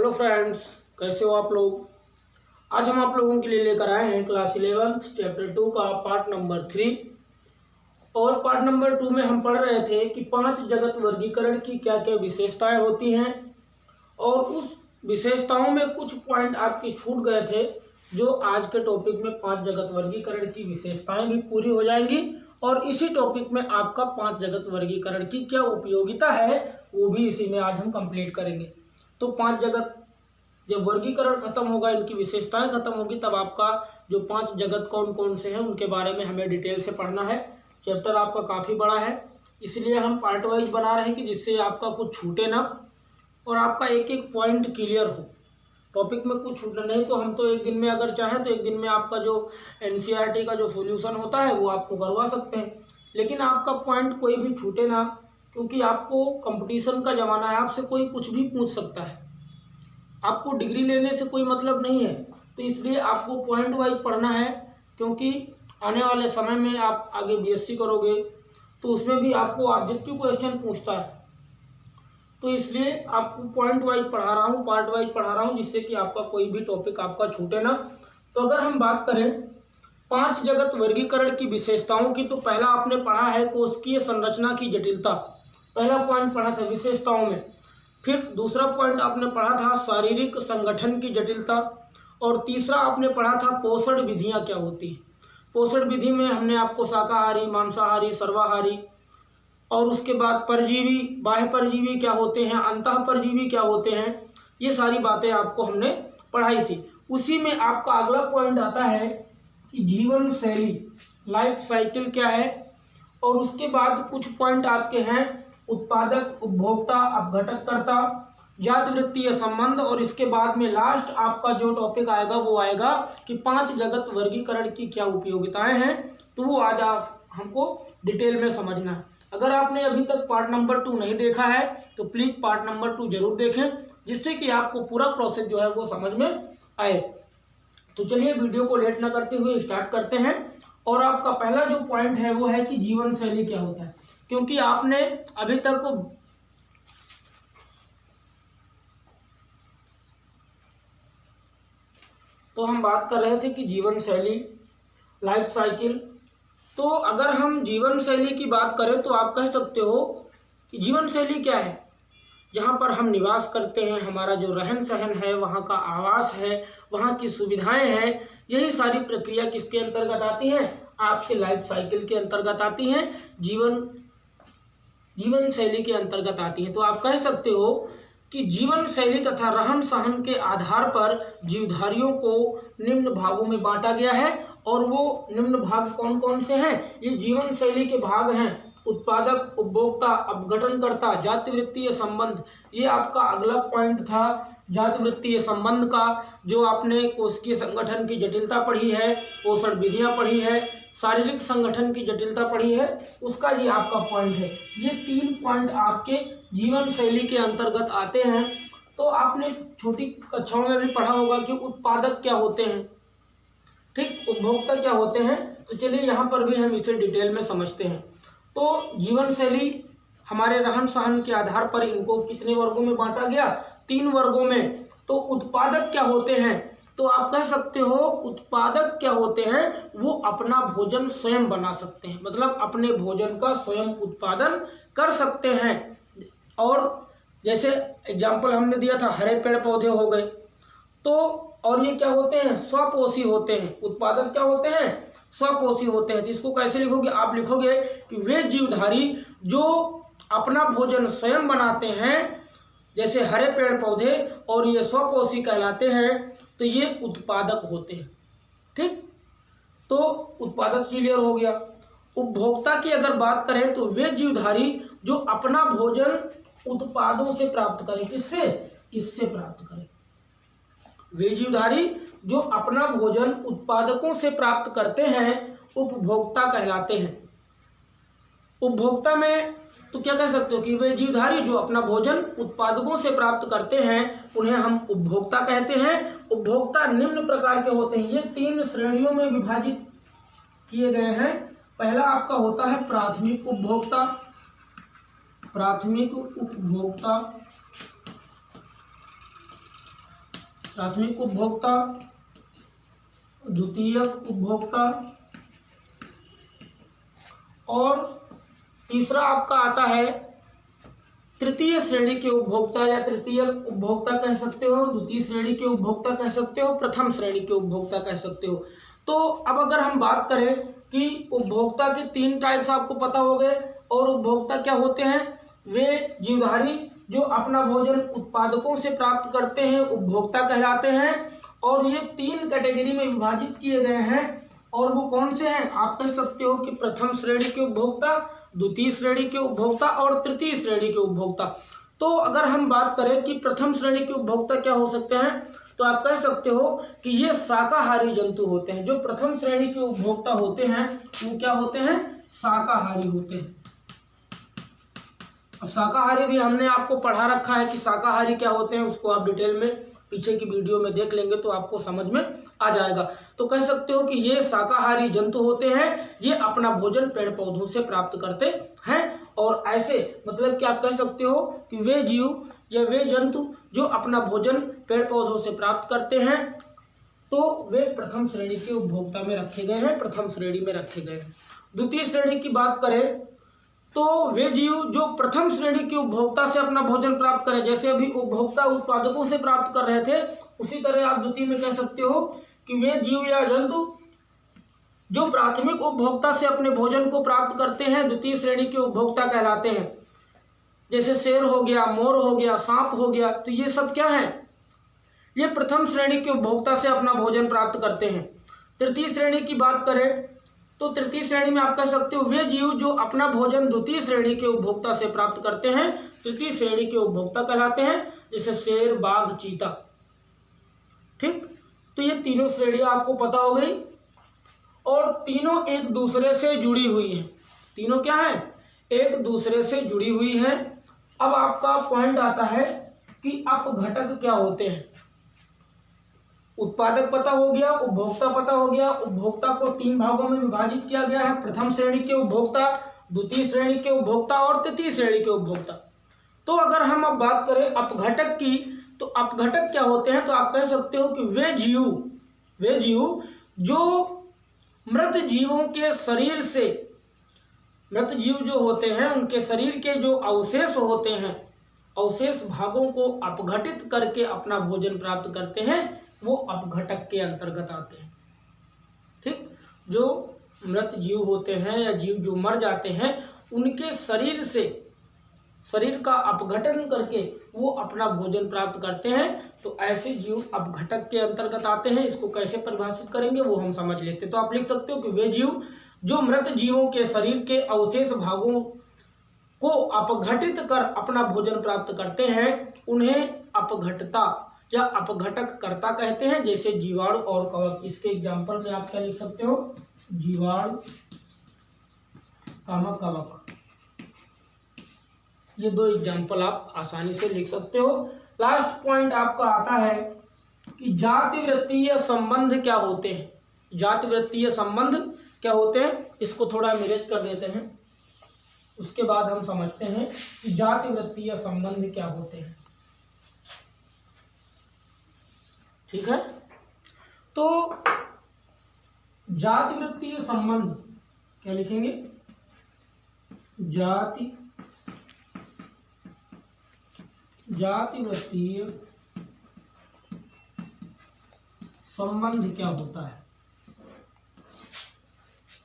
Hello friends, कैसे हो आप लोग। आज हम आप लोगों के लिए लेकर आए हैं क्लास 11 चैप्टर 2 का पार्ट नंबर 3। और पार्ट नंबर 2 में हम पढ़ रहे थे कि 5 जगत वर्गीकरण की क्या क्या विशेषताएं होती हैं, और उस विशेषताओं में कुछ पॉइंट आपके छूट गए थे, जो आज के टॉपिक में 5 जगत वर्गीकरण की विशेषताएं भी पूरी हो जाएंगी। और इसी टॉपिक में आपका 5 जगत वर्गीकरण की क्या उपयोगिता है वो भी इसी में आज हम कंप्लीट करेंगे। तो 5 जगत जब वर्गीकरण खत्म होगा, इनकी विशेषताएं खत्म होगी, तब आपका जो 5 जगत कौन कौन से हैं उनके बारे में हमें डिटेल से पढ़ना है। चैप्टर आपका काफ़ी बड़ा है, इसलिए हम पार्ट वाइज बना रहे हैं कि जिससे आपका कुछ छूटे ना और आपका एक एक पॉइंट क्लियर हो। टॉपिक में कुछ छूटना नहीं तो हम तो एक दिन में, अगर चाहें तो एक दिन में आपका जो NCERT का जो सॉल्यूशन होता है वो आपको करवा सकते हैं, लेकिन आपका पॉइंट कोई भी छूटे ना, क्योंकि आपको कंपटीशन का ज़माना है, आपसे कोई कुछ भी पूछ सकता है, आपको डिग्री लेने से कोई मतलब नहीं है। तो इसलिए आपको पॉइंट वाइज पढ़ना है, क्योंकि आने वाले समय में आप आगे BSc करोगे तो उसमें भी आपको ऑब्जेक्टिव क्वेश्चन पूछता है। तो इसलिए आपको पॉइंट वाइज पढ़ा रहा हूँ, पार्ट वाइज पढ़ा रहा हूँ, जिससे कि आपका कोई भी टॉपिक आपका छूटे ना। तो अगर हम बात करें 5 जगत वर्गीकरण की विशेषताओं की, तो पहला आपने पढ़ा है कोशिकीय संरचना की जटिलता, पहला पॉइंट पढ़ा था विशेषताओं में। फिर दूसरा पॉइंट आपने पढ़ा था शारीरिक संगठन की जटिलता, और तीसरा आपने पढ़ा था पोषण विधियाँ क्या होती हैं। पोषण विधि में हमने आपको शाकाहारी, मांसाहारी, सर्वाहारी, और उसके बाद परजीवी, बाह्य परजीवी क्या होते हैं, अंतः परजीवी क्या होते हैं, ये सारी बातें आपको हमने पढ़ाई थी। उसी में आपका अगला पॉइंट आता है कि जीवन शैली, लाइफ साइकिल क्या है, और उसके बाद कुछ पॉइंट आपके हैं उत्पादक, उपभोक्ता, अपघटककर्ता, जातिवृत्तीय संबंध, और इसके बाद में लास्ट आपका जो टॉपिक आएगा वो आएगा कि 5 जगत वर्गीकरण की क्या उपयोगिताएं हैं। तो वो आज आप हमको डिटेल में समझना है। अगर आपने अभी तक पार्ट नंबर 2 नहीं देखा है तो प्लीज़ पार्ट नंबर 2 जरूर देखें, जिससे कि आपको पूरा प्रोसेस जो है वो समझ में आए। तो चलिए वीडियो को लेट ना करते हुए स्टार्ट करते हैं। और आपका पहला जो पॉइंट है वो है कि जीवन शैली क्या होता है, क्योंकि आपने अभी तक तो हम बात कर रहे थे कि जीवन शैली, लाइफ साइकिल। तो अगर हम जीवन शैली की बात करें तो आप कह सकते हो कि जीवन शैली क्या है, जहाँ पर हम निवास करते हैं, हमारा जो रहन सहन है, वहाँ का आवास है, वहाँ की सुविधाएं हैं, यही सारी प्रक्रिया किसके अंतर्गत आती हैं, आपके लाइफ साइकिल के अंतर्गत आती हैं, जीवन शैली के अंतर्गत आती हैं। तो आप कह सकते हो कि जीवन शैली तथा रहन सहन के आधार पर जीवधारियों को निम्न भागों में बांटा गया है। और वो निम्न भाग कौन कौन से हैं, ये जीवन शैली के भाग हैं उत्पादक, उपभोक्ता, अपघटनकर्ता, जातिवृत्तीय संबंध। ये आपका अगला पॉइंट था जातिवृत्तीय संबंध का, जो आपने कोशिकीय संगठन की जटिलता पढ़ी है, पोषण विधियां पढ़ी है, शारीरिक संगठन की जटिलता पढ़ी है, उसका ये आपका पॉइंट है। ये 3 पॉइंट आपके जीवन शैली के अंतर्गत आते हैं। तो आपने छोटी कक्षाओं में भी पढ़ा होगा कि उत्पादक क्या होते हैं, ठीक, उपभोक्ता क्या होते हैं। तो चलिए यहाँ पर भी हम इसे डिटेल में समझते हैं। तो जीवन शैली हमारे रहन सहन के आधार पर इनको कितने वर्गों में बांटा गया, 3 वर्गों में। तो उत्पादक क्या होते हैं, तो आप कह सकते हो उत्पादक क्या होते हैं, वो अपना भोजन स्वयं बना सकते हैं, मतलब अपने भोजन का स्वयं उत्पादन कर सकते हैं। और जैसे एग्जाम्पल हमने दिया था, हरे पेड़ पौधे हो गए। तो और ये क्या होते हैं, स्वपोषी होते हैं। उत्पादक क्या होते हैं, स्वपोषी होते हैं। तो इसको कैसे लिखोगे, आप लिखोगे कि वे जीवधारी जो अपना भोजन स्वयं बनाते हैं, जैसे हरे पेड़ पौधे, और ये स्वपोषी कहलाते हैं, तो ये उत्पादक होते हैं, ठीक। तो उत्पादक क्लियर हो गया। उपभोक्ता की अगर बात करें तो वे जीवधारी जो अपना भोजन उत्पादों से प्राप्त करें, किससे प्राप्त करें, वे जीवधारी जो अपना भोजन उत्पादकों से प्राप्त करते हैं उपभोक्ता कहलाते हैं। उपभोक्ता में तो क्या कह सकते हो कि वे जीवधारी जो अपना भोजन उत्पादकों से प्राप्त करते हैं उन्हें हम उपभोक्ता कहते हैं। उपभोक्ता निम्न प्रकार के होते हैं, ये 3 श्रेणियों में विभाजित किए गए हैं। पहला आपका होता है प्राथमिक उपभोक्ता, प्राथमिक उपभोक्ता। प्राथमिक उपभोक्ता, द्वितीयक उपभोक्ता, और तीसरा आपका आता है तृतीय श्रेणी के उपभोक्ता, या तृतीय उपभोक्ता कह सकते हो, द्वितीय श्रेणी के उपभोक्ता कह सकते हो, प्रथम श्रेणी के उपभोक्ता कह सकते हो। तो अब अगर हम बात करें कि उपभोक्ता के 3 टाइप्स आपको पता हो गए, और उपभोक्ता क्या होते हैं, वे जीवधारी जो अपना भोजन उत्पादकों से प्राप्त करते हैं उपभोक्ता कहलाते हैं, और ये 3 कैटेगरी में विभाजित किए गए हैं। और वो कौन से हैं, आप कह सकते हो कि प्रथम श्रेणी के उपभोक्ता, द्वितीय श्रेणी के उपभोक्ता और तृतीय श्रेणी के उपभोक्ता। तो अगर हम बात करें कि प्रथम श्रेणी के उपभोक्ता क्या हो सकते हैं, तो आप कह सकते हो कि ये शाकाहारी जंतु होते हैं। जो प्रथम श्रेणी के उपभोक्ता होते हैं वो क्या होते हैं, शाकाहारी होते हैं। अब शाकाहारी भी हमने आपको पढ़ा रखा है कि शाकाहारी क्या होते हैं, उसको आप डिटेल में पीछे की वीडियो में देख लेंगे तो आपको समझ में आ जाएगा। तो कह सकते हो कि ये शाकाहारी जंतु होते हैं, ये अपना भोजन पेड़ पौधों से प्राप्त करते हैं। और ऐसे मतलब कि आप कह सकते हो कि वे जीव या वे जंतु जो अपना भोजन पेड़ पौधों से प्राप्त करते हैं, तो वे प्रथम श्रेणी के उपभोक्ता में रखे गए हैं, प्रथम श्रेणी में रखे गए हैं। द्वितीय श्रेणी की बात करें तो वे जीव जो प्रथम श्रेणी के उपभोक्ता से अपना भोजन प्राप्त करें, जैसे अभी उपभोक्ता उत्पादकों से प्राप्त कर रहे थे, उसी तरह आप द्वितीय में कह सकते हो कि वे जीव या जंतु जो प्राथमिक उपभोक्ता से अपने भोजन को प्राप्त करते हैं द्वितीय श्रेणी के उपभोक्ता कहलाते हैं। जैसे शेर हो गया, मोर हो गया, सांप हो गया, तो ये सब क्या है, ये प्रथम श्रेणी के उपभोक्ता से अपना भोजन प्राप्त करते हैं। तृतीय श्रेणी की बात करें तो तृतीय श्रेणी में आप कह सकते हो वे जीव जो अपना भोजन द्वितीय श्रेणी के उपभोक्ता से प्राप्त करते हैं तृतीय श्रेणी के उपभोक्ता कहलाते हैं, जैसे शेर, बाघ, चीता। ठीक, तो ये तीनों श्रेणियां आपको पता हो गई, और तीनों एक दूसरे से जुड़ी हुई हैं। तीनों क्या है, एक दूसरे से जुड़ी हुई है। अब आपका पॉइंट आता है कि अपघटक क्या होते हैं। उत्पादक पता हो गया, उपभोक्ता पता हो गया। उपभोक्ता को 3 भागों में विभाजित किया गया है, प्रथम श्रेणी के उपभोक्ता, द्वितीय श्रेणी के उपभोक्ता और तृतीय श्रेणी के उपभोक्ता। तो अगर हम अब बात करें अपघटक की, तो अपघटक क्या होते हैं, तो आप कह सकते हो कि वे जीव जो मृत जीवों के शरीर से, मृत जीव जो होते हैं उनके शरीर के जो अवशेष होते हैं, अवशेष भागों को अपघटित करके अपना भोजन प्राप्त करते हैं, वो अपघटक के अंतर्गत आते हैं। ठीक, जो मृत जीव होते हैं या जीव जो मर जाते हैं उनके शरीर से, शरीर का अपघटन करके वो अपना भोजन प्राप्त करते हैं, तो ऐसे जीव अपघटक के अंतर्गत आते हैं। इसको कैसे परिभाषित करेंगे वो हम समझ लेते हैं। तो आप लिख सकते हो कि वे जीव जो मृत जीवों के शरीर के अवशेष भागों को अपघटित कर अपना भोजन प्राप्त करते हैं, उन्हें अपघटता या अपघटक कर्ता कहते हैं। जैसे जीवाणु और कवक, इसके एग्जाम्पल में आप क्या लिख सकते हो, जीवाणु, कवक, ये 2 एग्जाम्पल आप आसानी से लिख सकते हो। लास्ट पॉइंट आपका आता है कि जातिवृत्तीय संबंध क्या होते हैं। जातिवृत्तीय संबंध क्या होते हैं, इसको थोड़ा इरेज कर देते हैं, उसके बाद हम समझते हैं कि जातिवृत्तीय संबंध क्या होते हैं। ठीक है, तो जातिवृत्तीय संबंध क्या लिखेंगे, जातिवृत्तीय संबंध क्या होता है,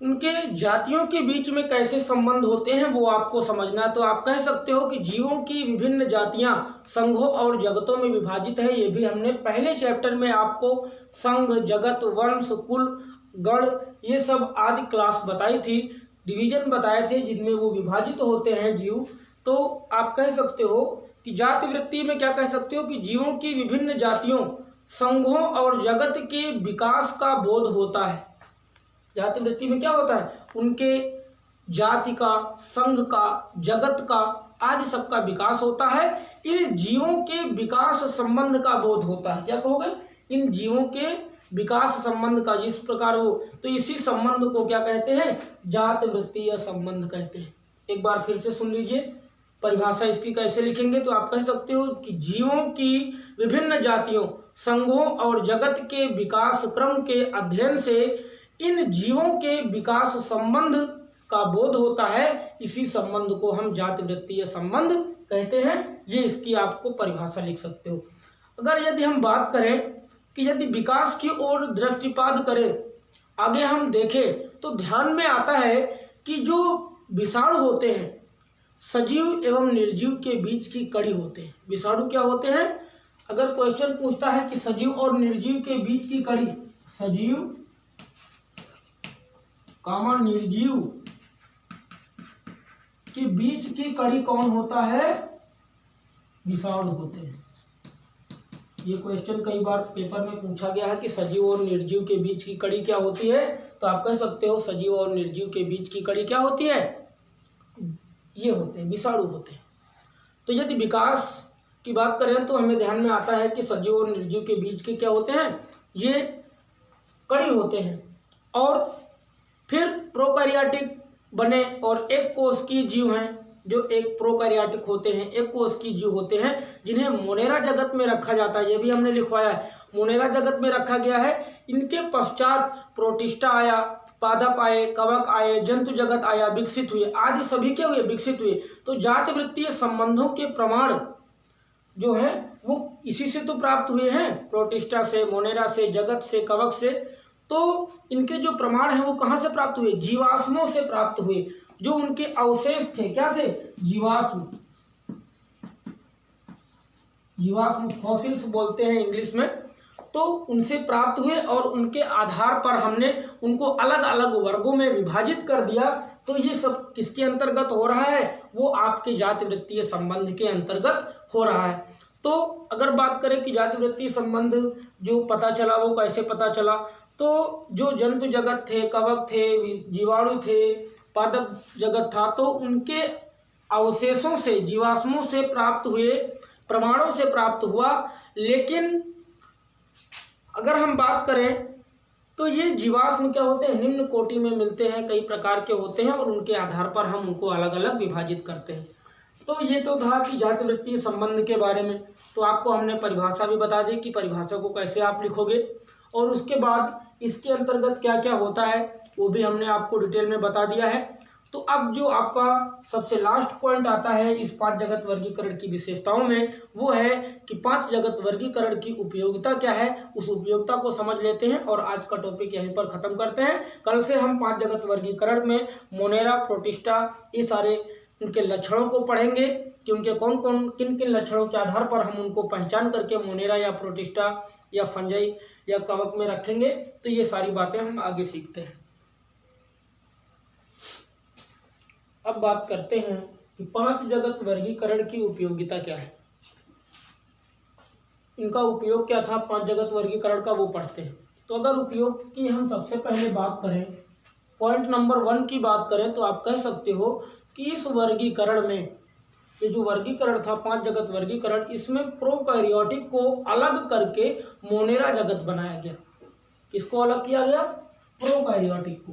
उनके जातियों के बीच में कैसे संबंध होते हैं वो आपको समझना है। तो आप कह सकते हो कि जीवों की विभिन्न जातियां संघों और जगतों में विभाजित है। ये भी हमने पहले चैप्टर में आपको संघ, जगत, वंश, कुल, गण, ये सब आदि क्लास बताई थी, डिवीजन बताए थे जिनमें वो विभाजित होते हैं जीव। तो आप कह सकते हो कि जातिवृत्ति में क्या कह सकते हो कि जीवों की विभिन्न जातियों, संघों और जगत के विकास का बोध होता है। जातिवृत्ति में क्या होता है, उनके जाति का, संघ का, जगत का आदि सबका विकास होता है। इन जीवों के विकास संबंध का बोध होता है। क्या कहोगे, इन जीवों के विकास संबंध का, जिस प्रकार हो, तो इसी संबंध को क्या कहते हैं, जातिवृत्तीय संबंध कहते हैं। एक बार फिर से सुन लीजिए, परिभाषा इसकी कैसे लिखेंगे, तो आप कह सकते हो कि जीवों की विभिन्न जातियों, संघों और जगत के विकास क्रम के अध्ययन से इन जीवों के विकास संबंध का बोध होता है। इसी संबंध को हम जाति वृत्तीय संबंध कहते हैं। ये इसकी आपको परिभाषा लिख सकते हो। अगर यदि हम बात करें कि यदि विकास की ओर दृष्टिपात करें, आगे हम देखें, तो ध्यान में आता है कि जो विषाणु होते हैं सजीव एवं निर्जीव के बीच की कड़ी होते हैं। विषाणु क्या होते हैं? अगर क्वेश्चन पूछता है कि सजीव और निर्जीव के बीच की कड़ी, सजीव कामा निर्जीव के बीच की कड़ी कौन होता है? विषाणु होते हैं। ये क्वेश्चन कई बार पेपर में पूछा गया है कि सजीव और निर्जीव के बीच की कड़ी क्या होती है, तो आप कह सकते हो सजीव और निर्जीव के बीच की कड़ी क्या होती है? ये होते हैं, विषाणु होते हैं। तो यदि विकास की बात करें तो हमें ध्यान में आता है कि सजीव और निर्जीव के बीच के क्या होते हैं? ये कड़ी होते हैं। और फिर प्रोकैरियोटिक बने और एक कोश की जीव हैं जो एक प्रोकैरियोटिक होते हैं, एक कोश की जीव होते हैं, जिन्हें मोनेरा जगत में रखा जाता है। ये भी हमने लिखवाया है, मोनेरा जगत में रखा गया है। इनके पश्चात प्रोटिस्टा आया, पादप आए, कवक आए, जंतु जगत आया, विकसित हुए, आदि सभी क्या हुए? विकसित हुए। तो जाति वृत्तीय संबंधों के प्रमाण जो है वो इसी से तो प्राप्त हुए हैं, प्रोटिस्टा से, मोनेरा से, जगत से, कवक से। तो इनके जो प्रमाण हैं वो कहाँ से प्राप्त हुए? जीवाश्मों से प्राप्त हुए। जो उनके अवशेष थे, क्या थे? जीवाश्म, जीवाश्म फॉसिल्स बोलते हैं इंग्लिश में। तो उनसे प्राप्त हुए और उनके आधार पर हमने उनको अलग अलग वर्गों में विभाजित कर दिया। तो ये सब किसके अंतर्गत हो रहा है? वो आपके जाति वृत्तीय संबंध के अंतर्गत हो रहा है। तो अगर बात करें कि जाति वृत्तीय संबंध जो पता चला वो कैसे पता चला, तो जो जंतु जगत थे, कवक थे, जीवाणु थे, पादप जगत था, तो उनके अवशेषों से, जीवाश्मों से प्राप्त हुए, प्रमाणों से प्राप्त हुआ। लेकिन अगर हम बात करें तो ये जीवाश्म क्या होते हैं? निम्न कोटि में मिलते हैं, कई प्रकार के होते हैं और उनके आधार पर हम उनको अलग अलग विभाजित करते हैं। तो ये तो था कि जाति वृत्तीय संबंध के बारे में। तो आपको हमने परिभाषा भी बता दी कि परिभाषा को कैसे आप लिखोगे, और उसके बाद इसके अंतर्गत क्या क्या होता है वो भी हमने आपको डिटेल में बता दिया है। तो अब जो आपका सबसे लास्ट पॉइंट आता है इस 5 जगत वर्गीकरण की विशेषताओं में, वो है कि 5 जगत वर्गीकरण की उपयोगिता क्या है। उस उपयोगिता को समझ लेते हैं और आज का टॉपिक यहीं पर खत्म करते हैं। कल से हम 5 जगत वर्गीकरण में मोनेरा, प्रोटिस्टा, ये सारे उनके लक्षणों को पढ़ेंगे कि उनके कौन कौन किन किन लक्षणों के आधार पर हम उनको पहचान करके मोनेरा या प्रोटिस्टा या फंजाई या कवक में रखेंगे। तो ये सारी बातें हम आगे सीखते हैं। अब बात करते हैं कि 5 जगत वर्गीकरण की उपयोगिता क्या है। इनका उपयोग क्या था 5 जगत वर्गीकरण का, वो पढ़ते हैं। तो अगर उपयोग की हम सबसे पहले बात करें, पॉइंट नंबर 1 की बात करें, तो आप कह सकते हो कि इस वर्गीकरण में, ये जो वर्गीकरण था 5 जगत वर्गीकरण, इसमें प्रोकैरियोटिक को अलग करके मोनेरा जगत बनाया गया। किसको अलग किया गया? प्रोकैरियोटिक को।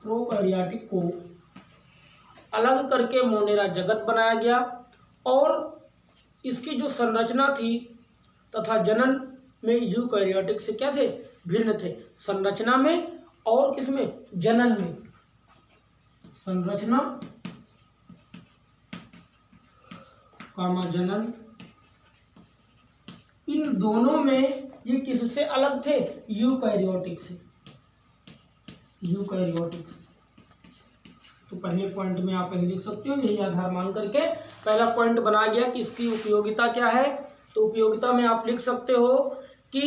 प्रोकैरियोटिक को अलग करके मोनेरा जगत बनाया गया। और इसकी जो संरचना थी तथा जनन में यूकैरियोटिक से क्या थे? भिन्न थे। संरचना में और किसमें? जनन में। संरचना कामा जनन, इन दोनों में ये किससे अलग थे? यूकैरियोटिक से। यूकैरियोटिक से। तो पहले पॉइंट में आप लिख सकते हो, यही आधार मान करके पहला पॉइंट बना गया कि इसकी उपयोगिता क्या है। तो उपयोगिता में आप लिख सकते हो कि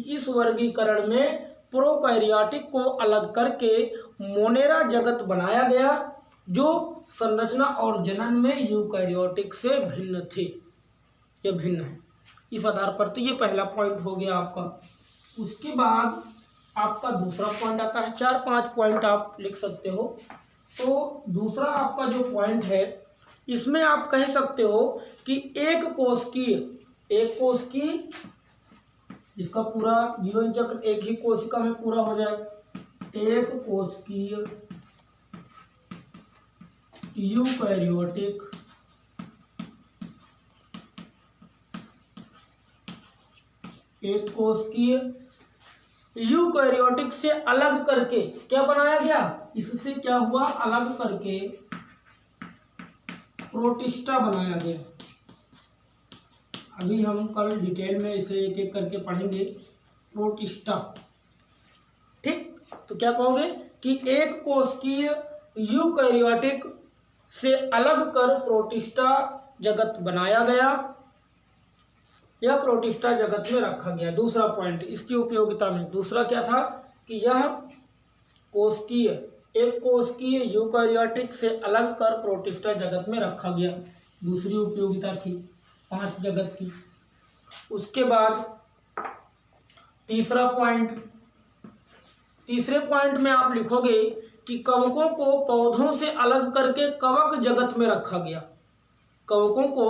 इस वर्गीकरण में प्रोकैरियोटिक को अलग करके मोनेरा जगत बनाया गया, जो संरचना और जनन में यूकैरियोटिक से भिन्न थे या भिन्न है। इस आधार पर तो ये पहला पॉइंट हो गया आपका। उसके बाद आपका दूसरा पॉइंट आता है। 4-5 पॉइंट आप लिख सकते हो। तो दूसरा आपका जो पॉइंट है, इसमें आप कह सकते हो कि एक कोशिकीय जिसका पूरा जीवन चक्र एक ही कोशिका में पूरा हो जाए, एक कोशिकीय यूकैरियोटिक, एक कोशिकीय। यूकैरियोटिक से अलग करके क्या बनाया गया, इससे क्या हुआ, अलग करके प्रोटिस्टा बनाया गया। अभी हम कल डिटेल में इसे एक एक करके पढ़ेंगे, प्रोटिस्टा। ठीक, तो क्या कहोगे कि एक कोशिकीय यूकैरियोटिक से अलग कर प्रोटिस्टा जगत बनाया गया या प्रोटिस्टा जगत में रखा गया। दूसरा पॉइंट इसकी उपयोगिता में, दूसरा क्या था कि यह कोशिकीय, एक कोशिकीय यूकैरियोटिक से अलग कर प्रोटिस्टा जगत में रखा गया। दूसरी उपयोगिता थी 5 जगत की। उसके बाद तीसरा पॉइंट, तीसरे पॉइंट में आप लिखोगे कि कवकों को पौधों से अलग करके कवक जगत में रखा गया। कवकों को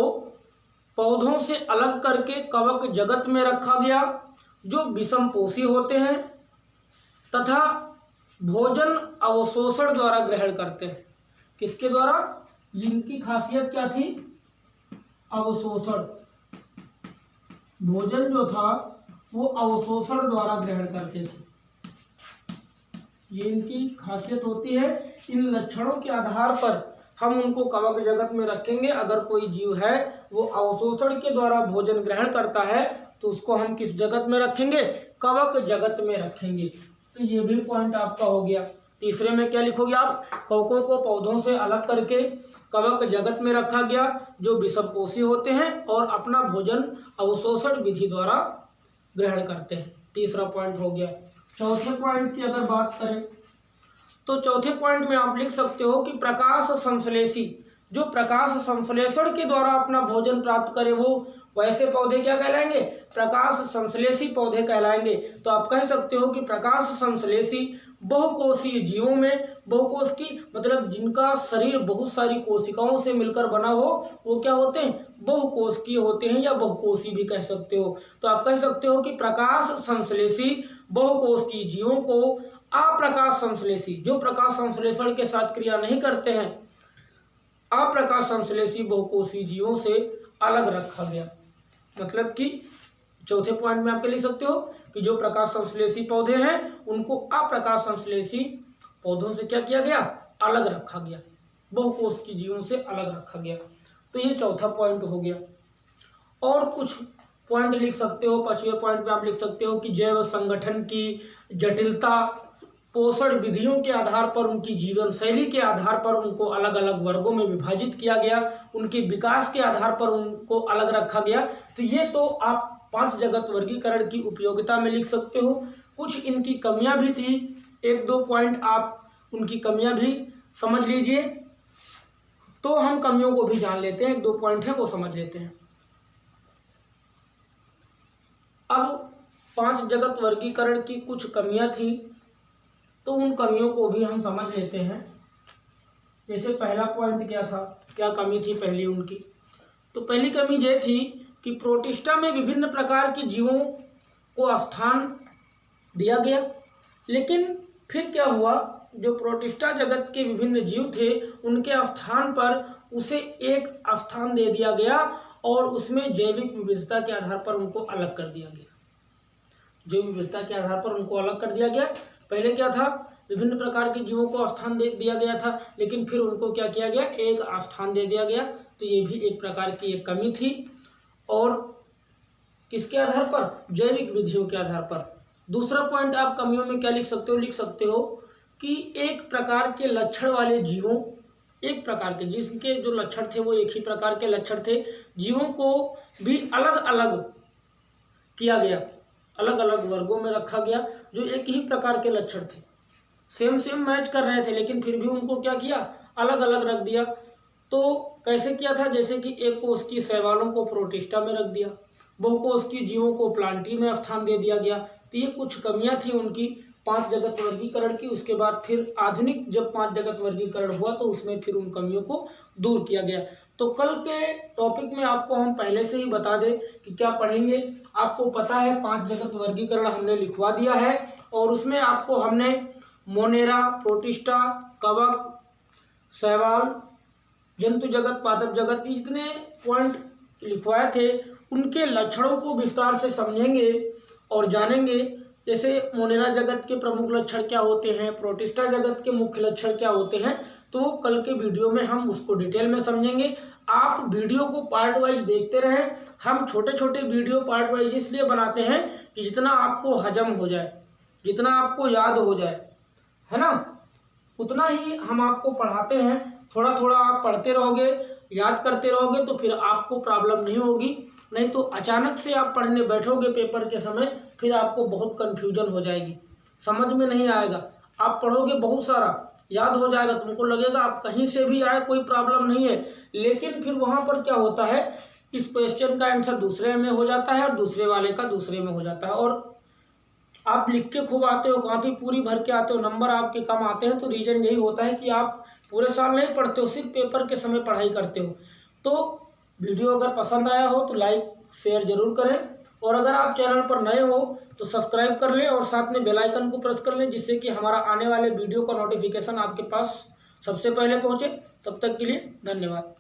पौधों से अलग करके कवक जगत में रखा गया, जो विषमपोषी होते हैं तथा भोजन अवशोषण द्वारा ग्रहण करते हैं। किसके द्वारा, जिनकी खासियत क्या थी, अवशोषण। भोजन जो था वो अवशोषण द्वारा ग्रहण करते थे, ये इनकी खासियत होती है। इन लक्षणों के आधार पर हम उनको कवक जगत में रखेंगे। अगर कोई जीव है वो अवशोषण के द्वारा भोजन ग्रहण करता है तो उसको हम किस जगत में रखेंगे, कवक जगत में रखेंगे। तो ये भी पॉइंट आपका हो गया। तीसरे में क्या लिखोगे आप, कवकों को पौधों से अलग करके कवक जगत में रखा गया, जो विषमपोषी होते हैं और अपना भोजन अवशोषण विधि द्वारा ग्रहण करते हैं। तीसरा पॉइंट हो गया। चौथे पॉइंट की अगर बात करें तो चौथे पॉइंट में आप लिख सकते हो कि प्रकाश संश्लेषी, जो प्रकाश संश्लेषण के द्वारा अपना भोजन प्राप्त करे वो वैसे पौधे क्या कहलाएंगे, प्रकाश संश्लेषी पौधे कहलाएंगे। तो आप कह सकते हो कि प्रकाश संश्लेषी बहुकोषीय जीवों में, बहुकोष की मतलब जिनका शरीर बहुत सारी कोशिकाओं से मिलकर बना हो, वो क्या होते हैं, बहुकोषीय होते हैं या बहुकोषी भी कह सकते हो। तो आप कह सकते हो कि प्रकाश संश्लेषी बहुकोषीय जीवों को अप्रकाश संश्लेषी, जो प्रकाश संश्लेषण के साथ क्रिया नहीं करते हैं, अप्रकाश संश्लेषी बहुकोषीय जीवों से अलग रखा गया। मतलब कि चौथे पॉइंट में आप लिख सकते हो कि जो प्रकाश संश्लेषी पौधे हैं उनको अप्रकाश संश्लेषी पौधों से क्या किया गया, अलग रखा गया, बहुकोषीय जीवों से अलग रखा गया। तो ये चौथा पॉइंट हो गया। और कुछ पॉइंट लिख सकते हो। 5वें पॉइंट में आप लिख सकते हो कि जैव संगठन की जटिलता, पोषण विधियों के आधार पर, उनकी जीवन शैली के आधार पर उनको अलग अलग वर्गों में विभाजित किया गया, उनके विकास के आधार पर उनको अलग रखा गया। तो ये तो आप 5 जगत वर्गीकरण की उपयोगिता में लिख सकते हो। कुछ इनकी कमियां भी थी, 1-2 पॉइंट आप उनकी कमियां भी समझ लीजिए। तो हम कमियों को भी जान लेते हैं, 1-2 पॉइंट है वो समझ लेते हैं। अब 5 जगत वर्गीकरण की कुछ कमियां थी, तो उन कमियों को भी हम समझ लेते हैं। जैसे पहला पॉइंट क्या था, क्या कमी थी पहली उनकी, तो पहली कमी ये थी कि प्रोटिस्टा में विभिन्न प्रकार के जीवों को स्थान दिया गया, लेकिन फिर क्या हुआ, जो प्रोटिस्टा जगत के विभिन्न जीव थे उनके स्थान पर उसे एक स्थान दे दिया गया और उसमें जैविक विविधता के आधार पर उनको अलग कर दिया गया। जैव विविधता के आधार पर उनको अलग कर दिया गया। पहले क्या था, विभिन्न प्रकार के जीवों को स्थान दे दिया गया था, लेकिन फिर उनको क्या किया गया, एक स्थान दे दिया गया। तो ये भी एक प्रकार की एक कमी थी। और किसके आधार पर, जैविक विधियों के आधार पर। दूसरा पॉइंट आप कमियों में क्या लिख सकते हो, लिख सकते हो कि एक प्रकार के लक्षण वाले जीवों, एक प्रकार के जिनके जो लक्षण थे वो एक ही प्रकार के लक्षण थे, जीवों को भी अलग अलग किया गया, अलग अलग वर्गों में रखा गया, जो एक ही प्रकार के लक्षण थे, सेम मैच कर रहे थे, लेकिन फिर भी उनको क्या किया, अलग अलग रख दिया। तो कैसे किया था, जैसे कि एक कोष की शैवालों को प्रोटिस्टा में रख दिया, बहुकोष की जीवों को प्लांटी में स्थान दे दिया गया। तो ये कुछ कमियां थी उनकी 5 जगत वर्गीकरण की। उसके बाद फिर आधुनिक जब 5 जगत वर्गीकरण हुआ तो उसमें फिर उन कमियों को दूर किया गया। तो कल के टॉपिक में आपको हम पहले से ही बता दें कि क्या पढ़ेंगे। आपको पता है 5 जगत वर्गीकरण हमने लिखवा दिया है और उसमें आपको हमने मोनेरा, प्रोटिस्टा, कवक, शैवाल जंतु जगत, पादप जगत, जितने पॉइंट लिखवाए थे उनके लक्षणों को विस्तार से समझेंगे और जानेंगे। जैसे मोनेरा जगत के प्रमुख लक्षण क्या होते हैं, प्रोटिस्टा जगत के मुख्य लक्षण क्या होते हैं, तो कल के वीडियो में हम उसको डिटेल में समझेंगे। आप वीडियो को पार्ट वाइज देखते रहें। हम छोटे छोटे वीडियो पार्ट वाइज इसलिए बनाते हैं कि जितना आपको हजम हो जाए, जितना आपको याद हो जाए, है ना, उतना ही हम आपको पढ़ाते हैं। थोड़ा थोड़ा आप पढ़ते रहोगे, याद करते रहोगे तो फिर आपको प्रॉब्लम नहीं होगी। नहीं तो अचानक से आप पढ़ने बैठोगे पेपर के समय, फिर आपको बहुत कन्फ्यूजन हो जाएगी, समझ में नहीं आएगा। आप पढ़ोगे बहुत सारा, याद हो जाएगा, तुमको लगेगा आप कहीं से भी आए कोई प्रॉब्लम नहीं है, लेकिन फिर वहाँ पर क्या होता है, इस क्वेश्चन का आंसर दूसरे में हो जाता है और दूसरे वाले का दूसरे में हो जाता है, और आप लिख के खूब आते हो, कॉपी पूरी भर के आते हो, नंबर आपके कम आते हैं। तो रीजन यही होता है कि आप पूरे साल नहीं पढ़ते हो, सिर्फ पेपर के समय पढ़ाई करते हो। तो वीडियो अगर पसंद आया हो तो लाइक शेयर जरूर करें, और अगर आप चैनल पर नए हो तो सब्सक्राइब कर लें और साथ में बेल आइकन को प्रेस कर लें, जिससे कि हमारा आने वाले वीडियो का नोटिफिकेशन आपके पास सबसे पहले पहुंचे। तब तक के लिए धन्यवाद।